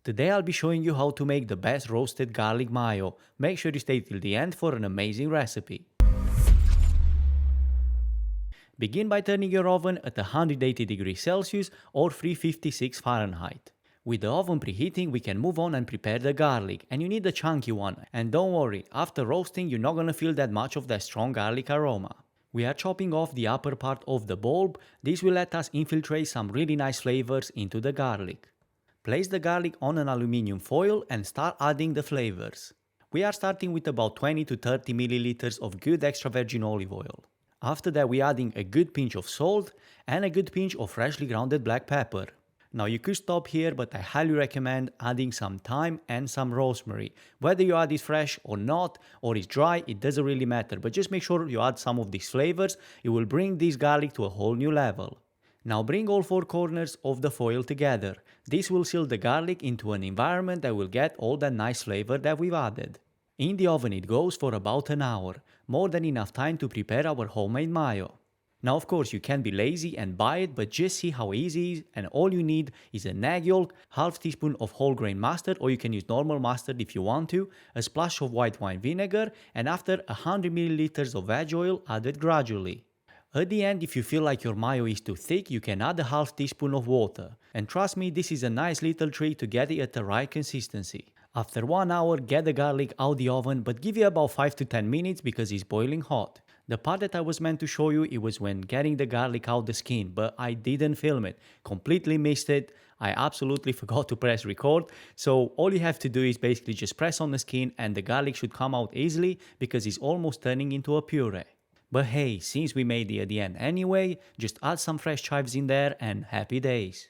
Today I'll be showing you how to make the best roasted garlic mayo. Make sure you stay till the end for an amazing recipe. Begin by turning your oven at 180 degrees Celsius or 356 Fahrenheit. With the oven preheating, we can move on and prepare the garlic, and you need a chunky one. And don't worry, after roasting you're not gonna feel that much of that strong garlic aroma. We are chopping off the upper part of the bulb. This will let us infiltrate some really nice flavors into the garlic. Place the garlic on an aluminium foil and start adding the flavors. We are starting with about 20 to 30 milliliters of good extra virgin olive oil. After that we are adding a good pinch of salt and a good pinch of freshly grounded black pepper. Now you could stop here, but I highly recommend adding some thyme and some rosemary. Whether you add it fresh or not, or it's dry, it doesn't really matter, but just make sure you add some of these flavors. It will bring this garlic to a whole new level. Now bring all four corners of the foil together. This will seal the garlic into an environment that will get all that nice flavor that we've added. In the oven it goes for about an hour, more than enough time to prepare our homemade mayo. Now of course you can be lazy and buy it, but just see how easy it is, and all you need is an egg yolk, half teaspoon of whole grain mustard, or you can use normal mustard if you want to, a splash of white wine vinegar, and after 100 milliliters of veg oil added gradually. At the end, if you feel like your mayo is too thick, you can add a half teaspoon of water. And trust me, this is a nice little trick to get it at the right consistency. After 1 hour, get the garlic out the oven, but give it about 5 to 10 minutes because it's boiling hot. The part that I was meant to show you, it was when getting the garlic out the skin, but I didn't film it. Completely missed it. I absolutely forgot to press record. So all you have to do is basically just press on the skin and the garlic should come out easily because it's almost turning into a puree. But hey, since we made it at the end anyway, just add some fresh chives in there and happy days.